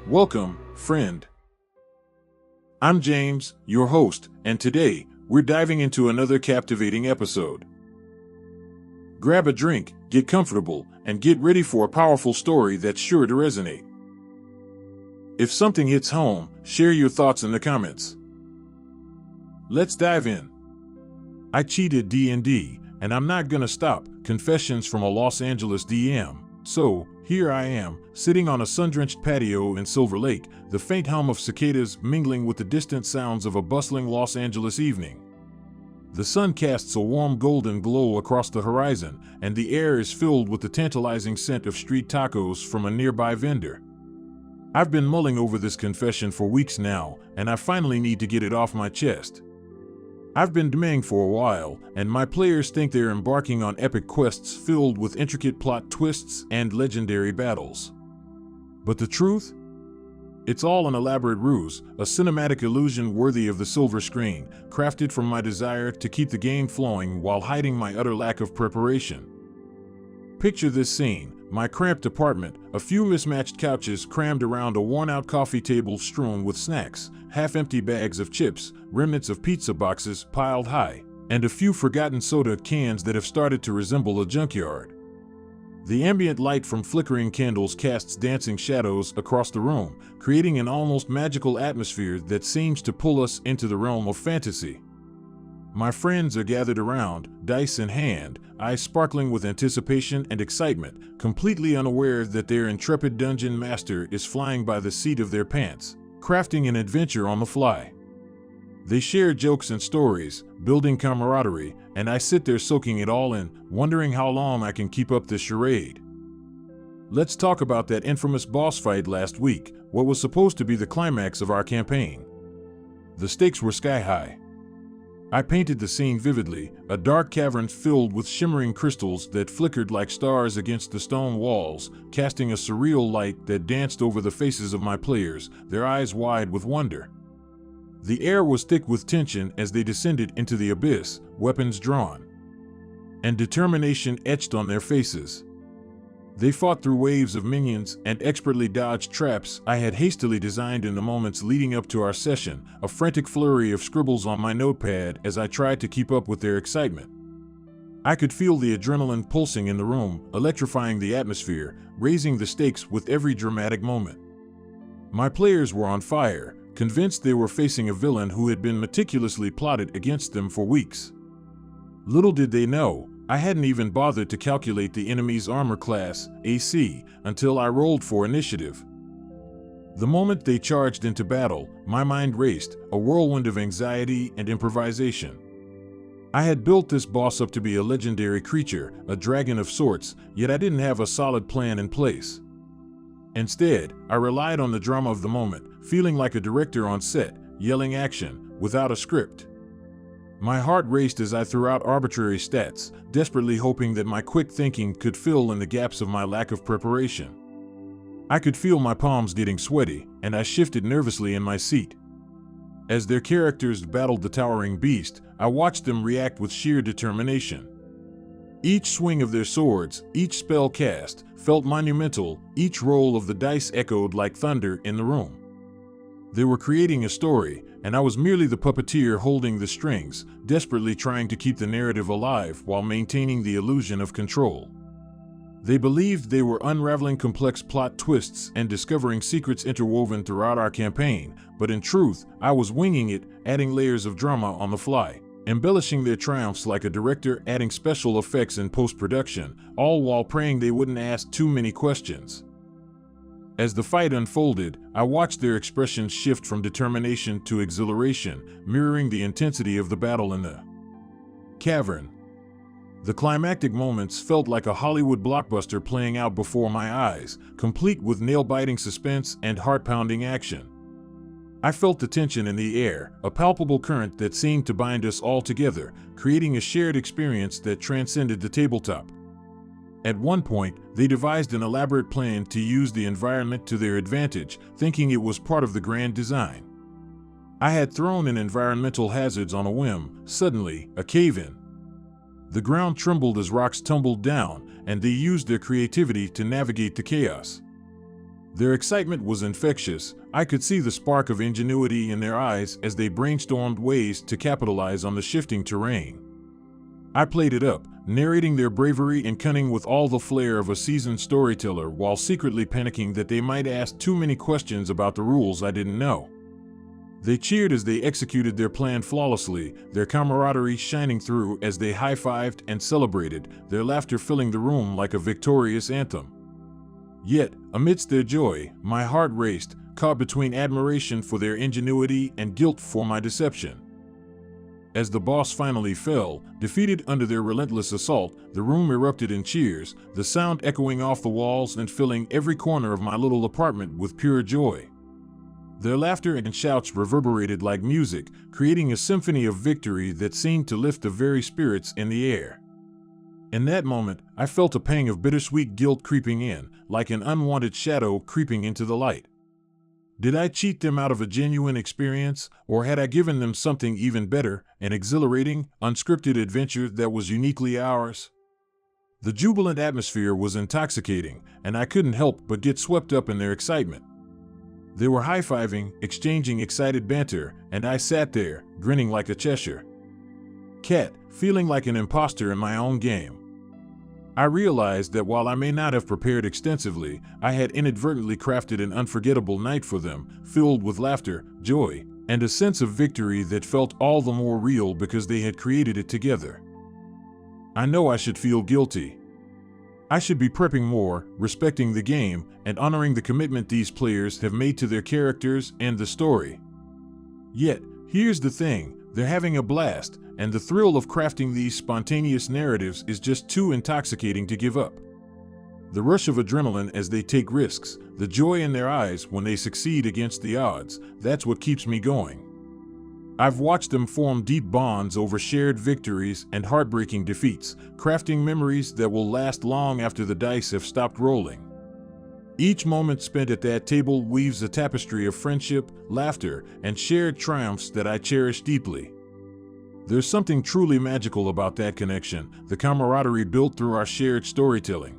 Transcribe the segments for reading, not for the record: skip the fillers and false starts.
Welcome, friend. I'm James, your host, and today, we're diving into another captivating episode. Grab a drink, get comfortable, and get ready for a powerful story that's sure to resonate. If something hits home, share your thoughts in the comments. Let's dive in. I cheated DnD, and I'm not gonna stop. Confessions from a Los Angeles DM. So, here I am, sitting on a sun-drenched patio in Silver Lake, the faint hum of cicadas mingling with the distant sounds of a bustling Los Angeles evening. The sun casts a warm golden glow across the horizon, and the air is filled with the tantalizing scent of street tacos from a nearby vendor. I've been mulling over this confession for weeks now, and I finally need to get it off my chest. I've been DMing for a while, and my players think they're embarking on epic quests filled with intricate plot twists and legendary battles. But the truth? It's all an elaborate ruse, a cinematic illusion worthy of the silver screen, crafted from my desire to keep the game flowing while hiding my utter lack of preparation. Picture this scene: my cramped apartment, a few mismatched couches crammed around a worn-out coffee table strewn with snacks, half-empty bags of chips, remnants of pizza boxes piled high, and a few forgotten soda cans that have started to resemble a junkyard. The ambient light from flickering candles casts dancing shadows across the room, creating an almost magical atmosphere that seems to pull us into the realm of fantasy. My friends are gathered around, dice in hand, eyes sparkling with anticipation and excitement, completely unaware that their intrepid dungeon master is flying by the seat of their pants, crafting an adventure on the fly. They share jokes and stories, building camaraderie, and I sit there soaking it all in, wondering how long I can keep up this charade. Let's talk about that infamous boss fight last week, what was supposed to be the climax of our campaign. The stakes were sky high. I painted the scene vividly, a dark cavern filled with shimmering crystals that flickered like stars against the stone walls, casting a surreal light that danced over the faces of my players, their eyes wide with wonder. The air was thick with tension as they descended into the abyss, weapons drawn, and determination etched on their faces. They fought through waves of minions and expertly dodged traps I had hastily designed in the moments leading up to our session, a frantic flurry of scribbles on my notepad as I tried to keep up with their excitement. I could feel the adrenaline pulsing in the room, electrifying the atmosphere, raising the stakes with every dramatic moment. My players were on fire, convinced they were facing a villain who had been meticulously plotted against them for weeks. Little did they know, I hadn't even bothered to calculate the enemy's armor class, AC, until I rolled for initiative. The moment they charged into battle, my mind raced, a whirlwind of anxiety and improvisation. I had built this boss up to be a legendary creature, a dragon of sorts, yet I didn't have a solid plan in place. Instead, I relied on the drama of the moment, feeling like a director on set, yelling action, without a script. My heart raced as I threw out arbitrary stats, desperately hoping that my quick thinking could fill in the gaps of my lack of preparation. I could feel my palms getting sweaty, and I shifted nervously in my seat. As their characters battled the towering beast, I watched them react with sheer determination. Each swing of their swords, each spell cast, felt monumental, each roll of the dice echoed like thunder in the room. They were creating a story, and I was merely the puppeteer holding the strings, desperately trying to keep the narrative alive while maintaining the illusion of control. They believed they were unraveling complex plot twists and discovering secrets interwoven throughout our campaign, but in truth, I was winging it, adding layers of drama on the fly, embellishing their triumphs like a director adding special effects in post-production, all while praying they wouldn't ask too many questions. As the fight unfolded, I watched their expressions shift from determination to exhilaration, mirroring the intensity of the battle in the cavern. The climactic moments felt like a Hollywood blockbuster playing out before my eyes, complete with nail-biting suspense and heart-pounding action. I felt the tension in the air, a palpable current that seemed to bind us all together, creating a shared experience that transcended the tabletop. At one point, they devised an elaborate plan to use the environment to their advantage, thinking it was part of the grand design. I had thrown in environmental hazards on a whim. Suddenly, a cave-in. The ground trembled as rocks tumbled down, and they used their creativity to navigate the chaos. Their excitement was infectious. I could see the spark of ingenuity in their eyes as they brainstormed ways to capitalize on the shifting terrain. I played it up, narrating their bravery and cunning with all the flair of a seasoned storyteller while secretly panicking that they might ask too many questions about the rules I didn't know. They cheered as they executed their plan flawlessly, their camaraderie shining through as they high-fived and celebrated, their laughter filling the room like a victorious anthem. Yet, amidst their joy, my heart raced, caught between admiration for their ingenuity and guilt for my deception. As the boss finally fell, defeated under their relentless assault, the room erupted in cheers, the sound echoing off the walls and filling every corner of my little apartment with pure joy. Their laughter and shouts reverberated like music, creating a symphony of victory that seemed to lift the very spirits in the air. In that moment, I felt a pang of bittersweet guilt creeping in, like an unwanted shadow creeping into the light. Did I cheat them out of a genuine experience, or had I given them something even better, an exhilarating, unscripted adventure that was uniquely ours? The jubilant atmosphere was intoxicating, and I couldn't help but get swept up in their excitement. They were high-fiving, exchanging excited banter, and I sat there, grinning like a Cheshire cat, feeling like an imposter in my own game. I realized that while I may not have prepared extensively, I had inadvertently crafted an unforgettable night for them, filled with laughter, joy, and a sense of victory that felt all the more real because they had created it together. I know I should feel guilty. I should be prepping more, respecting the game, and honoring the commitment these players have made to their characters and the story. Yet, here's the thing, they're having a blast, and the thrill of crafting these spontaneous narratives is just too intoxicating to give up. The rush of adrenaline as they take risks, the joy in their eyes when they succeed against the odds, that's what keeps me going. I've watched them form deep bonds over shared victories and heartbreaking defeats, crafting memories that will last long after the dice have stopped rolling. Each moment spent at that table weaves a tapestry of friendship, laughter, and shared triumphs that I cherish deeply. There's something truly magical about that connection, the camaraderie built through our shared storytelling.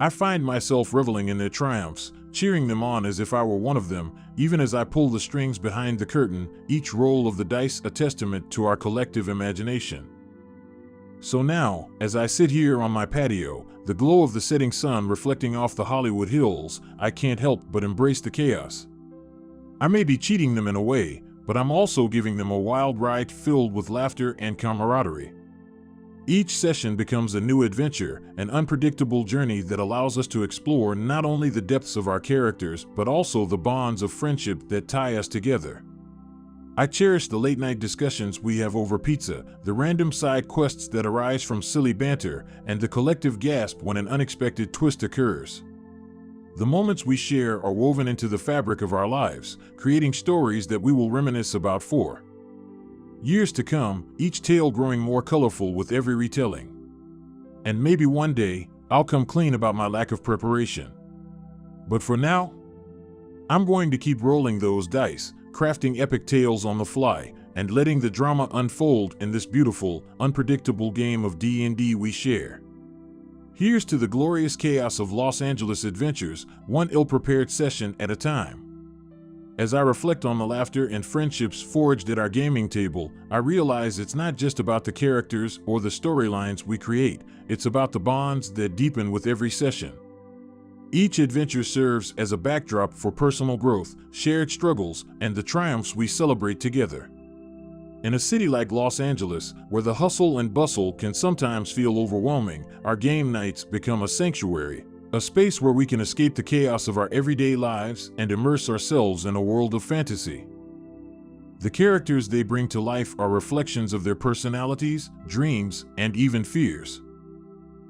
I find myself reveling in their triumphs, cheering them on as if I were one of them, even as I pull the strings behind the curtain, each roll of the dice a testament to our collective imagination. So now, as I sit here on my patio, the glow of the setting sun reflecting off the Hollywood hills, I can't help but embrace the chaos. I may be cheating them in a way, but I'm also giving them a wild ride filled with laughter and camaraderie. Each session becomes a new adventure, an unpredictable journey that allows us to explore not only the depths of our characters, but also the bonds of friendship that tie us together. I cherish the late-night discussions we have over pizza, the random side quests that arise from silly banter, and the collective gasp when an unexpected twist occurs. The moments we share are woven into the fabric of our lives, creating stories that we will reminisce about for years to come, each tale growing more colorful with every retelling. And maybe one day, I'll come clean about my lack of preparation. But for now, I'm going to keep rolling those dice, crafting epic tales on the fly, and letting the drama unfold in this beautiful, unpredictable game of D&D we share. Here's to the glorious chaos of Los Angeles adventures, one ill-prepared session at a time. As I reflect on the laughter and friendships forged at our gaming table, I realize it's not just about the characters or the storylines we create, it's about the bonds that deepen with every session. Each adventure serves as a backdrop for personal growth, shared struggles, and the triumphs we celebrate together. In a city like Los Angeles, where the hustle and bustle can sometimes feel overwhelming, our game nights become a sanctuary, a space where we can escape the chaos of our everyday lives and immerse ourselves in a world of fantasy. The characters they bring to life are reflections of their personalities, dreams, and even fears.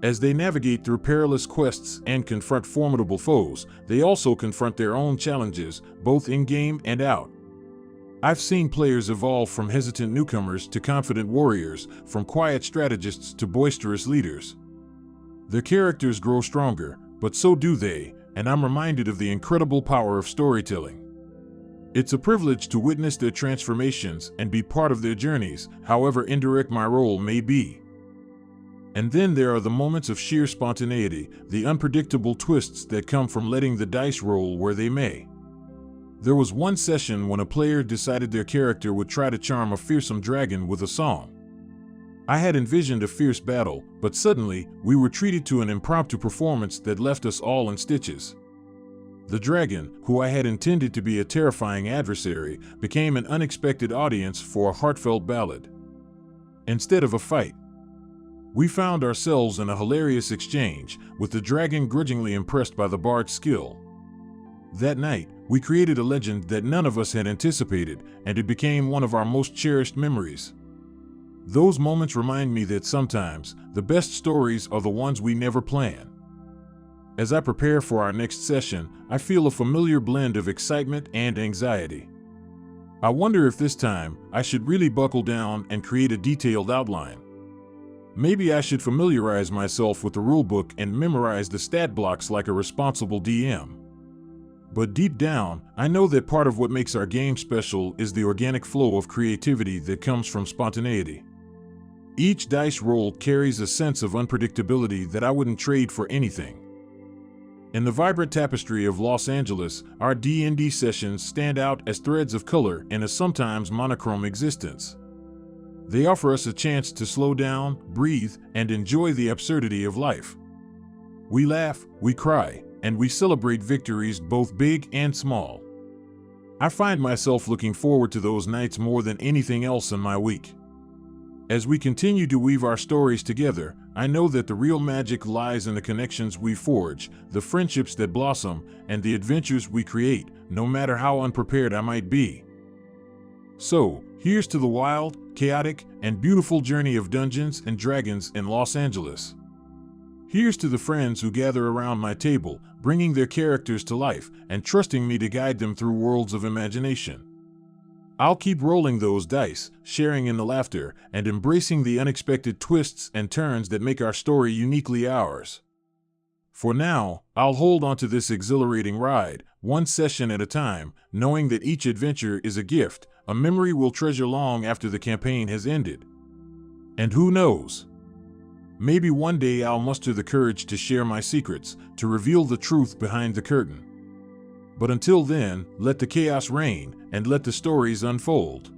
As they navigate through perilous quests and confront formidable foes, they also confront their own challenges, both in-game and out. I've seen players evolve from hesitant newcomers to confident warriors, from quiet strategists to boisterous leaders. Their characters grow stronger, but so do they, and I'm reminded of the incredible power of storytelling. It's a privilege to witness their transformations and be part of their journeys, however indirect my role may be. And then there are the moments of sheer spontaneity, the unpredictable twists that come from letting the dice roll where they may. There was one session when a player decided their character would try to charm a fearsome dragon with a song. I had envisioned a fierce battle, but suddenly, we were treated to an impromptu performance that left us all in stitches. The dragon, who I had intended to be a terrifying adversary, became an unexpected audience for a heartfelt ballad. Instead of a fight, we found ourselves in a hilarious exchange, with the dragon grudgingly impressed by the bard's skill. That night, we created a legend that none of us had anticipated, and it became one of our most cherished memories. Those moments remind me that sometimes, the best stories are the ones we never plan. As I prepare for our next session, I feel a familiar blend of excitement and anxiety. I wonder if this time, I should really buckle down and create a detailed outline. Maybe I should familiarize myself with the rulebook and memorize the stat blocks like a responsible DM. But deep down, I know that part of what makes our game special is the organic flow of creativity that comes from spontaneity. Each dice roll carries a sense of unpredictability that I wouldn't trade for anything. In the vibrant tapestry of Los Angeles, our D&D sessions stand out as threads of color in a sometimes monochrome existence. They offer us a chance to slow down, breathe, and enjoy the absurdity of life. We laugh, we cry, and we celebrate victories both big and small. I find myself looking forward to those nights more than anything else in my week. As we continue to weave our stories together, I know that the real magic lies in the connections we forge, the friendships that blossom, and the adventures we create, no matter how unprepared I might be. So, here's to the wild, chaotic, and beautiful journey of Dungeons and Dragons in Los Angeles. Here's to the friends who gather around my table, bringing their characters to life and trusting me to guide them through worlds of imagination. I'll keep rolling those dice, sharing in the laughter, and embracing the unexpected twists and turns that make our story uniquely ours. For now, I'll hold on to this exhilarating ride, one session at a time, knowing that each adventure is a gift, a memory we'll treasure long after the campaign has ended. And who knows? Maybe one day I'll muster the courage to share my secrets, to reveal the truth behind the curtain. But until then, let the chaos reign, and let the stories unfold.